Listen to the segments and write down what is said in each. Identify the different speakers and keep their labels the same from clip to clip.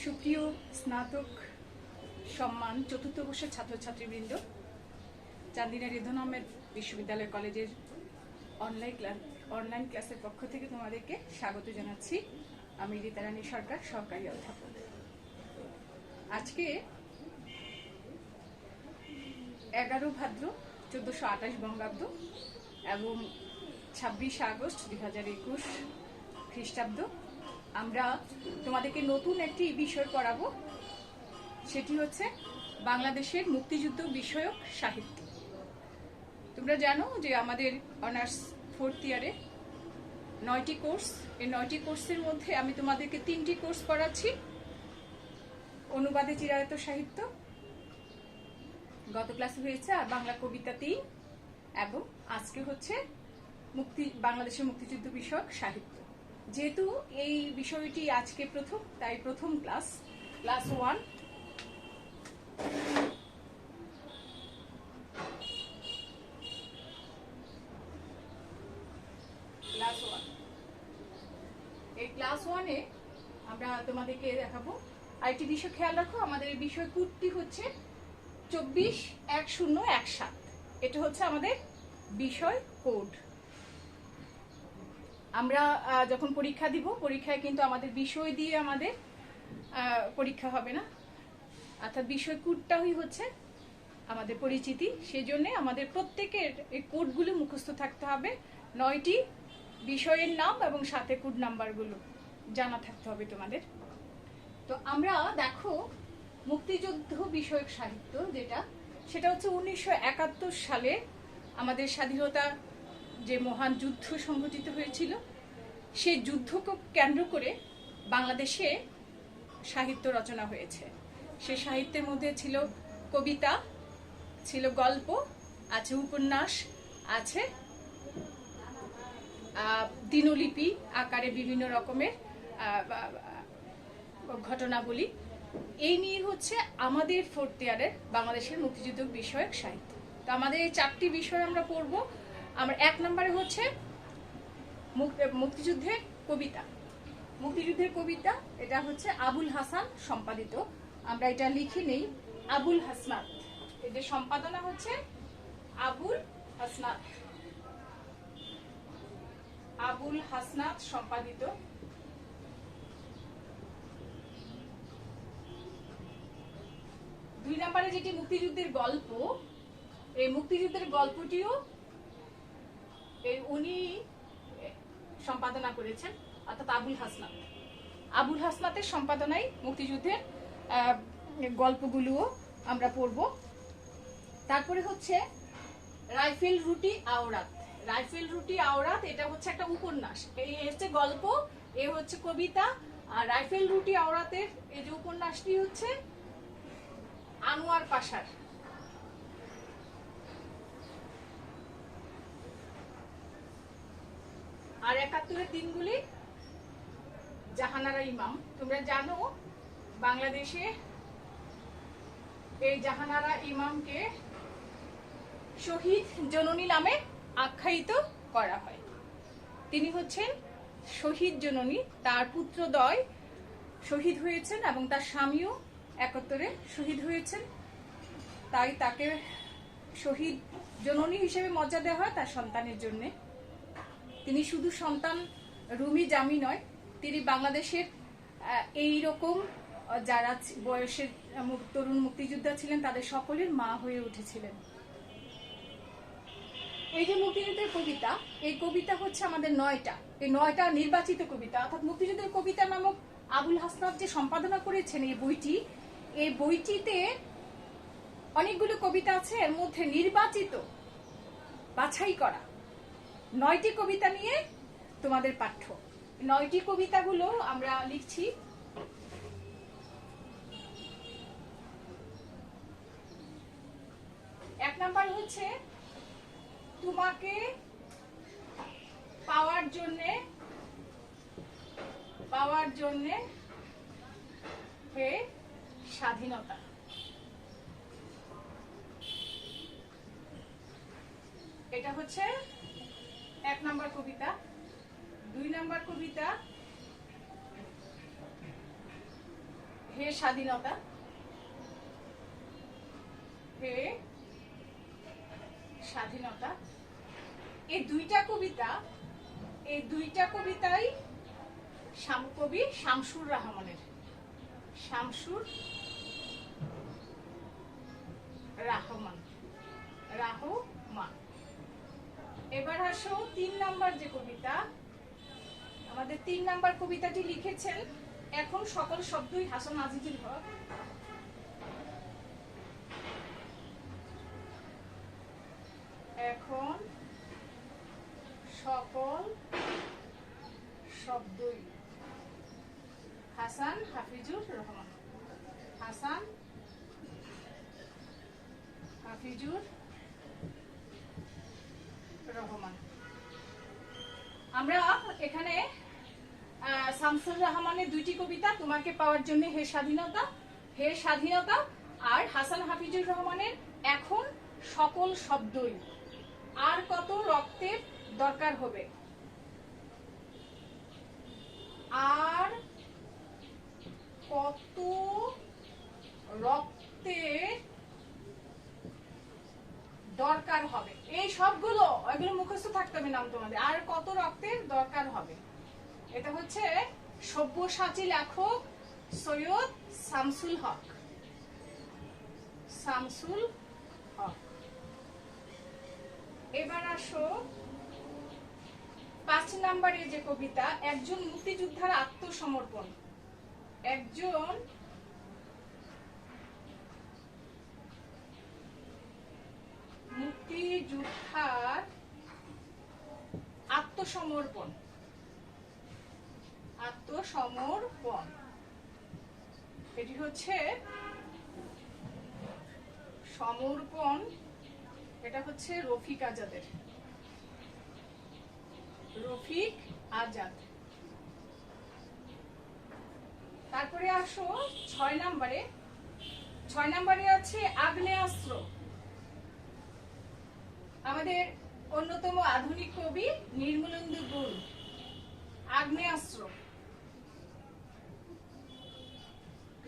Speaker 1: সুপ্রিয় স্নাতক সম্মান চতুর্থ বর্ষের ছাত্রছাত্রীবৃন্দ, চান্দিনা রিধন আহমেদ বিশ্ববিদ্যালয় কলেজের অনলাইন ক্লাসের পক্ষ থেকে তোমাদেরকে স্বাগত জানাচ্ছি। আমি রীতারানী সরকার, সহকারী অধ্যাপক। আজকে 11 ভাদ্র 1428 বঙ্গাব্দ এবং 26 আগস্ট 2021 খ্রিস্টাব্দ। আমরা তোমাদেরকে নতুন একটি বিষয় পড়াবো, সেটি হচ্ছে বাংলাদেশের মুক্তিযুদ্ধ বিষয়ক সাহিত্য। তোমরা জানো যে আমাদের অনার্স 4th ইয়ারে 9টি কোর্স, এই 9টি কোর্সের মধ্যে আমি তোমাদেরকে 3টি কোর্স পড়াচ্ছি। অনুবাদে চিরায়ত সাহিত্য গত ক্লাসে হয়েছে, আর বাংলা কবিতা 3, এবং আজকে হচ্ছে বাংলাদেশের মুক্তিযুদ্ধ বিষয়ক সাহিত্য। যেহেতু এই বিষয়টি আজকে প্রথম, তাই প্রথম ক্লাস 1। এই ক্লাস 1-এ আমরা তোমাদেরকে দেখাবো। আরেকটি বিষয় খেয়াল রাখো, আমাদের এই বিষয় কোডটি হচ্ছে 241017। এটা হচ্ছে আমাদের বিষয় কোড। আমরা যখন পরীক্ষা দিব, পরীক্ষায় কিন্তু আমাদের বিষয় দিয়ে আমাদের পরীক্ষা হবে না, অর্থাৎ বিষয় কোডটাই হচ্ছে আমাদের পরিচিতি। সেজন্য আমাদের প্রত্যেকের এই কোডগুলো মুখস্থ থাকতে হবে। 9টি বিষয়ের নাম এবং সাথে কোড নাম্বারগুলো জানা থাকতে হবে তোমাদের। তো আমরা দেখো মুক্তিযুদ্ধ বিষয়ক সাহিত্য সেটা হচ্ছে 1971 সালে আমাদের স্বাধীনতা যে মহান যুদ্ধ সংঘটিত হয়েছিল, সেই যুদ্ধকে কেন্দ্র করে বাংলাদেশে সাহিত্য রচনা হয়েছে। সে সাহিত্যের মধ্যে ছিল কবিতা, ছিল গল্প, আছে উপন্যাস, আছে দিনলিপি আকারে বিভিন্ন রকমের ঘটনাবলী। এই নিয়ে হচ্ছে আমাদের 4th ইয়ারের বাংলাদেশের মুক্তিযুদ্ধ বিষয়ক সাহিত্য। তো আমাদের এই 4টি বিষয় আমরা পড়বো। আমার 1 নম্বরে হচ্ছে মুক্তিযুদ্ধের কবিতা। মুক্তিযুদ্ধের কবিতা এটা হচ্ছে আবুল হাসান সম্পাদিত। আমরা এটা লিখে নেই, আবুল হাসনাত। এদের সম্পাদনা হচ্ছে আবুল হাসনাত। আবুল হাসনাত সম্পাদিত। 2 নম্বরে যেটি মুক্তিযুদ্ধের গল্প, এই মুক্তিযুদ্ধের গল্পটিও উনি সম্পাদনা করেছেন, অর্থাৎ আবুল হাসনাত। আবুল হাসনাতের সম্পাদনায় মুক্তিযুদ্ধের গল্পগুলোও আমরা পড়ব। তারপরে হচ্ছে রাইফেল রুটি আওরাত। রাইফেল রুটি আওরাত এটা হচ্ছে একটা উপন্যাস। এই হচ্ছে গল্প, এ হচ্ছে কবিতা। আর রাইফেল রুটি আওরাতের এই যে উপন্যাসটি হচ্ছে আনোয়ার পাশার। আর 71-এর দিনগুলি জাহানারা ইমাম। তোমরা জানো বাংলাদেশে এই জাহানারা ইমামকে শহীদ জননী নামে আখ্যায়িত করা হয়। তিনি হচ্ছেন শহীদ জননী। তার পুত্রদ্বয় শহীদ হয়েছেন এবং তার স্বামীও 71-এ শহীদ হয়েছেন, তাই তাকে শহীদ জননী হিসেবে মর্যাদা দেওয়া হয় তার সন্তানের জন্য। তিনি শুধু সন্তান রুমি জামি নয়, তিনি বাংলাদেশের এই রকম যারা বয়সের তরুণ মুক্তিযোদ্ধা ছিলেন তাদের সকলের মা হয়ে উঠেছিলেন। এই যে মুক্তিযুদ্ধের কবিতা, এই কবিতা হচ্ছে আমাদের 9টা। এই 9টা নির্বাচিত কবিতা, অর্থাৎ মুক্তিযুদ্ধের কবিতা নামক আবুল হাসনাত যে সম্পাদনা করেছেন এই বইটিতে অনেকগুলো কবিতা আছে। এর মধ্যে নির্বাচিত, বাছাই করা 9টি কবিতা নিয়ে তোমাদের পাঠ্য। 9টি কবিতাগুলো আমরা লিখছি। এক নাম্বার হচ্ছে তোমাকে পাওয়ার জন্যে হে স্বাধীনতা। এটা হচ্ছে 1 নম্বর কবিতা। 2 নম্বর কবিতা হে স্বাধীনতা, হে স্বাধীনতা। এই দুইটা কবিতাই কবি শামসুর রহমানের, শামসুর রহমান। এবার আসো 3 নাম্বার যে কবিতা, আমাদের 3 নাম্বার কবিতাটি লিখেছেন এখন সকল শব্দই হাসান আজিজুল হক। এখন সকল শব্দই হাসান হাফিজুর রহমান, হাসান হাফিজুর রহমান। আমরা এখানে শামসুর রহমানের 2টি কবিতা তোমাকে পাওয়ার জন্য হে স্বাধীনতা আর হাসান হাফিজুর রহমানের এখন সকল শব্দই। আর কত রক্তের দরকার হবে, আর কত রক্তের দরকার হবে, এই সবগুলো এগুলো মুখস্থ থাকতে হবে নাম তোমাদের। আর কত রক্তের দরকার হবে, এটা হচ্ছে সব্যসাচী লেখক সৈয়দ শামসুল হক। এবার আসো 5 নম্বরে যে কবিতা, একজন মুক্তিযোদ্ধার আত্মসমর্পণ। একজন মুক্তিযোদ্ধার আত্মসমর্পণ, এটি হচ্ছে সমর্পণ, এটা হচ্ছে রফিক আজাদ। তারপরে আসো 6 নম্বরে আছে আগ্নেয়াস্ত্র। আমাদের অন্যতম আধুনিক কবি নির্মলেন্দু গুণ। আগ্নেয়াস্ত্র,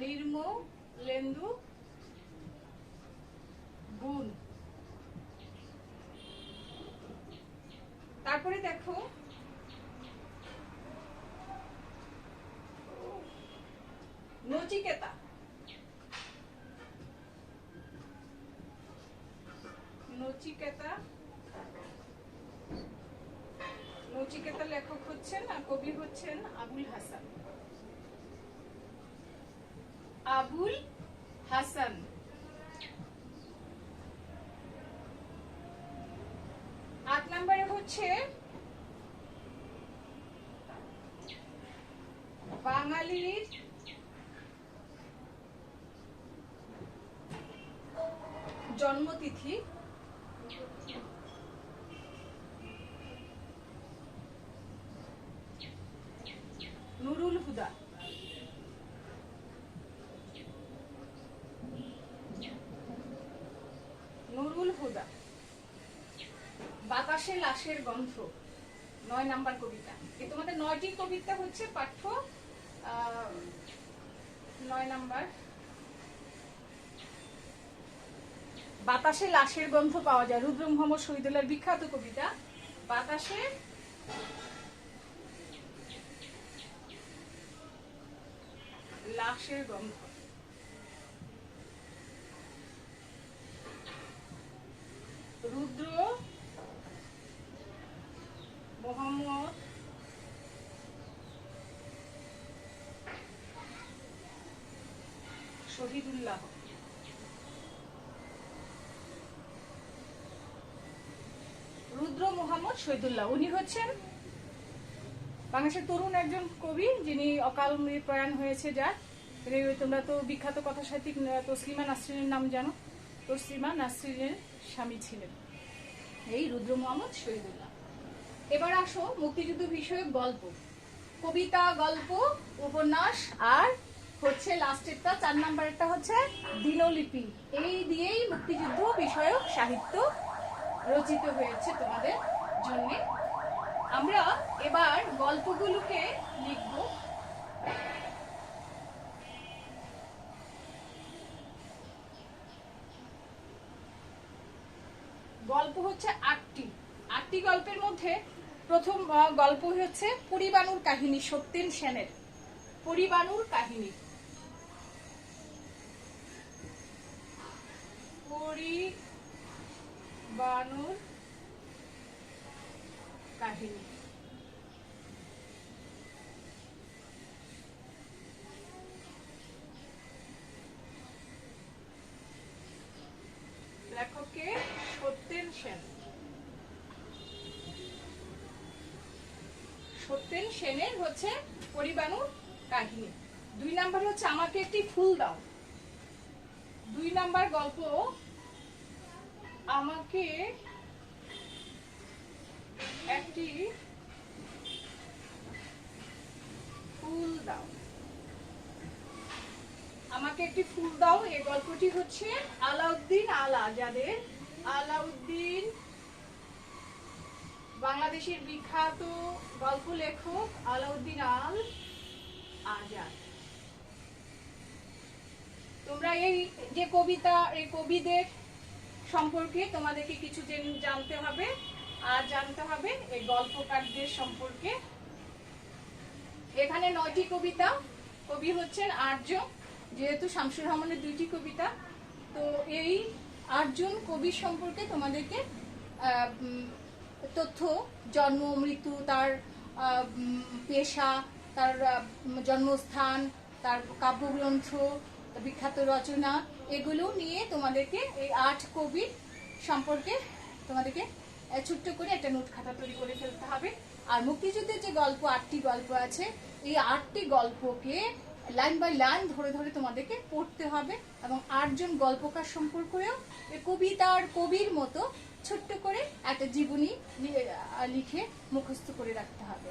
Speaker 1: নির্মলেন্দু গুণ। তারপরে দেখো নচিকেতা। নচিকেতা লেখক হচ্ছেন আর কবি হচ্ছেন আবুল হাসান। 8 নম্বরে হচ্ছে বাঙালির জন্মতিথি, নুরুল হুদা। বাতাসে লাশের গন্ধ 9 নাম্বার কবিতা। এই তোমাদের 9টি কবিতা হচ্ছে পাঠ্য 9 নাম্বার। বাতাসে লাশের গন্ধ পাওয়া যায়, রুদ্র মোহাম্মদ শহীদুল্লাহর বিখ্যাত কবিতা। বাতাসে লাশের গন্ধ। রুদ্র মোহাম্মদ শহীদুল্লাহ। রুদ্র মোহাম্মদ শহীদুল্লাহ উনি হচ্ছেন বাংলাদেশের তরুণ একজন কবি, যিনি অকাল প্রয়াণ হয়েছে। যার তোমরা তো বিখ্যাত কথা সাহিত্যিক তসলিমা নাসরিনের নাম জানো। তসলিমা নাসরিনের স্বামী ছিলেন এই রুদ্র মোহাম্মদ শহীদুল্লাহ। এবার আসো মুক্তিযুদ্ধ বিষয়ক গল্প, কবিতা, গল্প, উপন্যাস আর হচ্ছে লাস্টেরটা 4 নাম্বারেরটা হচ্ছে দিনলিপি। এই দিয়েই মুক্তিযুদ্ধ বিষয়ক সাহিত্য রচিত হয়েছে তোমাদের জন্য। আমরা এবার গল্পগুলোকে লিখব। গল্প হচ্ছে 8টি। 8টি গল্পের মধ্যে প্রথম গল্প হচ্ছে পরিবাণুর কাহিনী, সত্যেন সেনের পরিবাণুর কাহিনী। পরিবাণুর কাহিনী। লেখককে সত্যেন সেন। সত্যেন সেনের হচ্ছে পরিবাণুর কাহিনী। 2 নাম্বার হচ্ছে আমাকে একটি ফুল দাও। 2 নাম্বার গল্প আমাকে একটি ফুল দাও। আমাকে একটি ফুল দাও এই গল্পটি হচ্ছে আলাউদ্দিন আল আজাদের। আলাউদ্দিন বাংলাদেশের বিখ্যাত গল্প লেখক আলাউদ্দিন আল আজাদ। তোমরা এই যে কবিতা, এই কবিদের সম্পর্কে তোমাদেরকে কিছু জানতে হবে, আর জানতে হবে এই গল্পকারদের সম্পর্কে। এখানে 9টি কবিতা, কবি হচ্ছেন 8 জন, যেহেতু শামসুর রহমানের 2টি কবিতা, তো এই 8 জন কবির সম্পর্কে তোমাদেরকে তথ্য, জন্ম, মৃত্যু, তার পেশা, তার জন্মস্থান, তার কাব্যগ্রন্থ, বিখ্যাত রচনা, এগুলো নিয়ে তোমাদেরকে এই 8 কবির সম্পর্কে তোমাদেরকে ছোট্ট করে একটা নোট খাতা তৈরি করে ফেলতে হবে। আর মুক্তিযুদ্ধের যে গল্প 8টি গল্প আছে, এই 8টি গল্পকে লাইন বাই লাইন ধরে ধরে তোমাদেরকে পড়তে হবে, এবং 8 জন গল্পকার সম্পর্কেও এই কবিতার কবির মতো ছোট্ট করে একটা জীবনী লিখে মুখস্থ করে রাখতে হবে।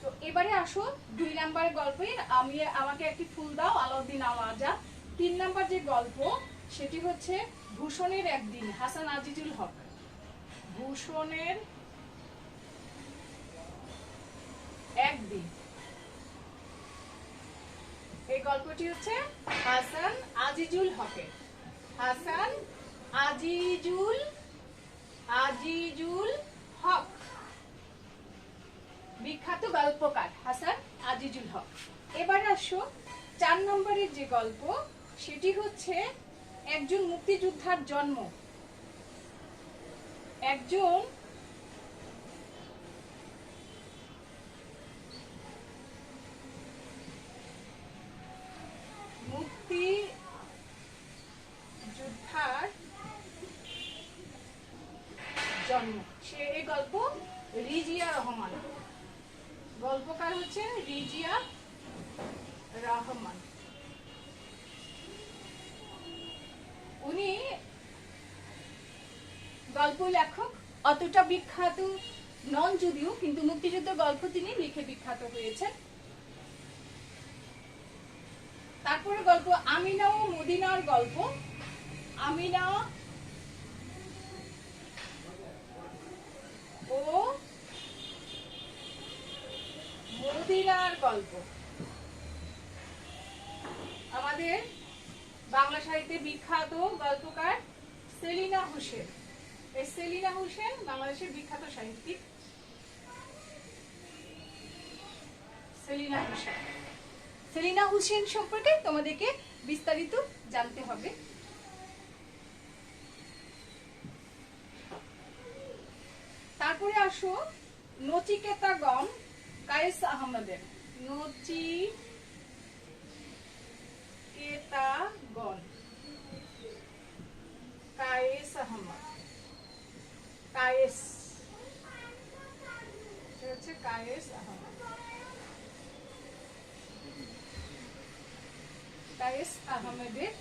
Speaker 1: তো এবারে আসো 2 নাম্বার গল্পের আমাকে একটি ফুল দাও, আলাউদ্দিন আল আজাদ। 3 নাম্বার যে গল্প সেটি হচ্ছে ভূষণের একদিন, হাসান আজিজুল হক। ভূষণের একদিন, এই গল্পটি হচ্ছে হাসান আজিজুল হকের। হাসান আজিজুল হক, বিখ্যাত গল্পকার হাসান আজিজুল হক। এবার আসো 4 নম্বরের যে গল্প সেটি হচ্ছে একজন মুক্তিযোদ্ধার জন্ম। একজন মুক্তিযোদ্ধার জন্ম, সে এই গল্প রিজিয়া রহমান। গল্পকার হচ্ছেন রিজিয়া রহমান। উনি গল্প লেখক, অতটা বিখ্যাত নন যদিও, কিন্তু মুক্তিযুদ্ধের গল্প তিনি লিখে বিখ্যাত হয়েছেন। তারপরে গল্প আমিনা ও মদিনার গল্প। আমিনা ও মদিনার গল্প আমাদের বাংলা সাহিত্যে বিখ্যাত গল্পকার সেলিনা হোসেন। এই সেলিনা হোসেন বাংলাদেশের বিখ্যাত সাহিত্যিক। সেলিনা হোসেন সম্পর্কে তোমাদেরকে বিস্তারিত জানতে হবে। তারপরে আসো নচিকেতাগণ কায়েস আহমেদের। নচিকেতাগণ কায়েস আহমদ। কায়েস হচ্ছে কায়েস আহমদ। কায়েস আহমেদের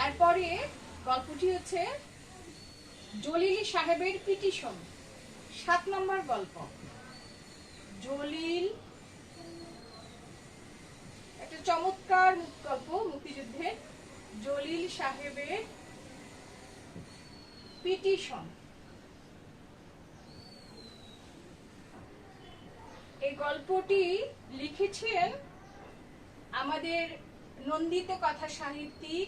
Speaker 1: এরপরে গল্পটি হচ্ছে জলিল সাহেবের পিটিশন। 7 নম্বর গল্প জলিল, একটা চমৎকার গল্প মুক্তিযুদ্ধের, জলিল সাহেবের পিটিশন। এই গল্পটি লিখেছেন আমাদের নন্দিত কথা সাহিত্যিক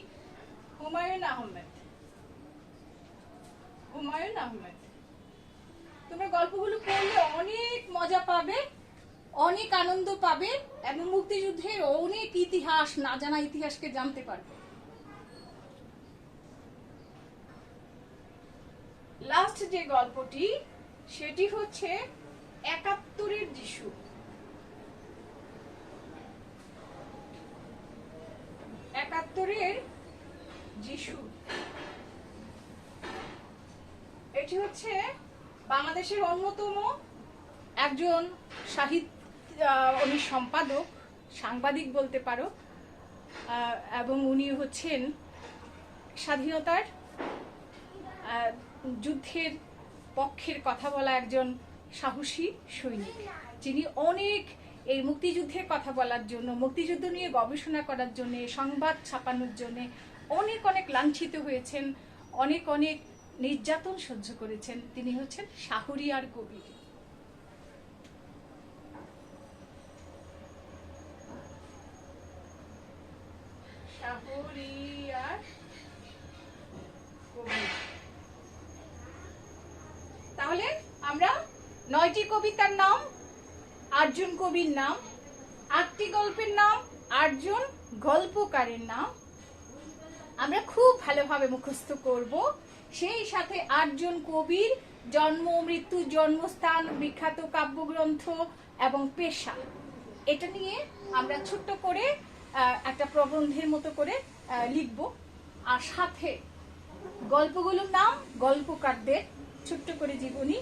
Speaker 1: হুমায়ুন আহমেদ। হুমায়ুন আহমেদ, তোমরা গল্পগুলো পড়লে অনেক মজা পাবে, অনেক আনন্দ পাবে এবং মুক্তিযুদ্ধের অনেক ইতিহাস, না জানা ইতিহাসকে জানতে পারবে। লাস্ট যে গল্পটি সেটি হচ্ছে ৭১-এর যিশু। ৭১-এর যিশু এটি হচ্ছে বাংলাদেশের অন্যতম একজন উনি সম্পাদক, সাংবাদিক বলতে পারো, এবং উনি হচ্ছেন স্বাধীনতার যুদ্ধের পক্ষের কথা বলা একজন সাহসী সৈনিক, যিনি অনেক এই মুক্তিযুদ্ধের কথা বলার জন্য, মুক্তিযুদ্ধ নিয়ে গবেষণা করার জন্য, সংবাদ ছাপানোর জন্য অনেক অনেক লাঞ্ছিত হয়েছেন, অনেক অনেক নির্যাতন সহ্য করেছেন। তিনি হচ্ছেন শাহরিয়ার কবির। শাহরিয়ার কবির। তাহলে আমরা 9টি কবিতার নাম, 8জন কবির নাম, 8টি গল্পের নাম, 8জন গল্পকারের নাম আমরা খুব ভালোভাবে মুখস্থ করব। সেই সাথে 8জন কবির জন্ম, মৃত্যু, জন্মস্থান, বিখ্যাত কাব্যগ্রন্থ এবং পেশা, এটা নিয়ে আমরা ছোট্ট করে একটা প্রবন্ধের মতো করে লিখব। আর সাথে গল্পগুলোর নাম, গল্পকারদের ছোট্ট করে জীবনী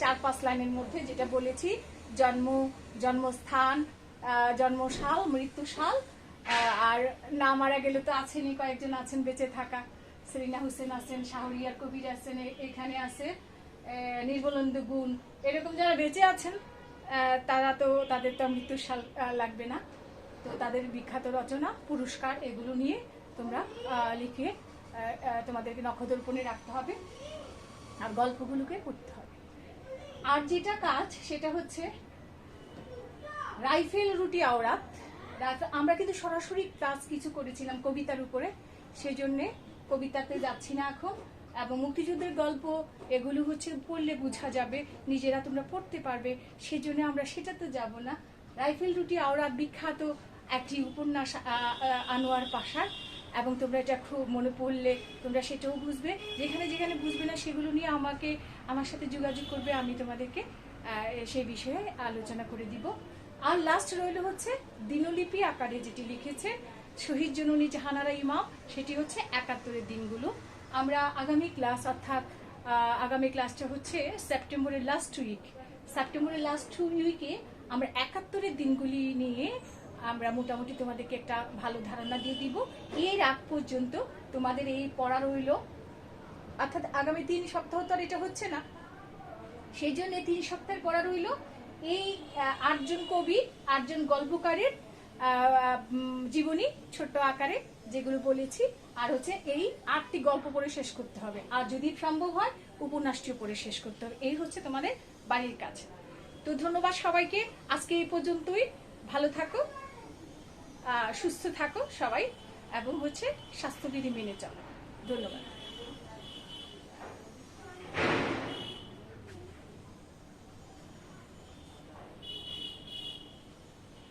Speaker 1: 4-5 লাইনের মধ্যে, যেটা বলেছি জন্ম, জন্মস্থান, জন্মসাল, মৃত্যুসাল, আর না মারা গেলে তো আছেনই, কয়েকজন আছেন বেঁচে থাকা, সেলিনা হোসেন আছেন, শাহরিয়ার কবির আছেন, এখানে আছে নির্মলেন্দু গুণ, এরকম যারা বেঁচে আছেন তাদের তো মৃত্যুসাল লাগবে না। তো তাদের বিখ্যাত রচনা, পুরস্কার, এগুলো নিয়ে তোমরা লিখে তোমাদেরকে নখদর্পণে রাখতে হবে আর গল্পগুলোকে পড়তে হবে। আর যেটা কাজ সেটা হচ্ছে রাইফেল রুটি আওরাত। আমরা কিন্তু সরাসরি ক্লাস কিছু করেছিলাম কবিতার উপরে, সেই জন্যে কবিতাতে যাচ্ছি না এখন। এবং মুক্তিযুদ্ধের গল্প এগুলো হচ্ছে পড়লে বোঝা যাবে, নিজেরা তোমরা পড়তে পারবে, সেজন্য আমরা সেটাতে যাব না। রাইফেল রুটি আওরাত বিখ্যাত একটি উপন্যাস আনোয়ার পাশার, এবং তোমরা এটা খুব মনে পড়লে তোমরা সেটাও বুঝবে। যেখানে যেখানে বুঝবে না সেগুলো নিয়ে আমার সাথে যোগাযোগ করবে, আমি তোমাদেরকে সেই বিষয়ে আলোচনা করে দিব। আর লাস্ট রইল হচ্ছে দিনলিপি আকারে যেটি লিখেছে শহীদ জননী জাহানারা ইমাম, সেটি হচ্ছে ৭১-এর দিনগুলো। আমরা আগামী ক্লাস, অর্থাৎ আগামী ক্লাসটা হচ্ছে সেপ্টেম্বরের লাস্ট উইকে আমরা ৭১-এর দিনগুলি নিয়ে আমরা মোটামুটি তোমাদেরকে একটা ভালো ধারণা দিয়ে দিব। এর আগ পর্যন্ত তোমাদের এই পড়া রইল, অর্থাৎ আগামী 3 সপ্তাহ তো আর এটা হচ্ছে না, সেই জন্য 3 সপ্তাহের পড়া রইল এই 8জন কবি, 8জন গল্পকারের জীবনী ছোট্ট আকারে যেগুলো বলেছি, আর হচ্ছে এই 8টি গল্প পড়ে শেষ করতে হবে, আর যদি সম্ভব হয় উপন্যাসটিও পড়ে শেষ করতে হবে। এই হচ্ছে তোমাদের বাড়ির কাজ। তো ধন্যবাদ সবাইকে, আজকে এই পর্যন্তই। ভালো থাকো, সুস্থ থাকো সবাই, এবং হচ্ছে স্বাস্থ্যবিধি মেনে চলো। ধন্যবাদ।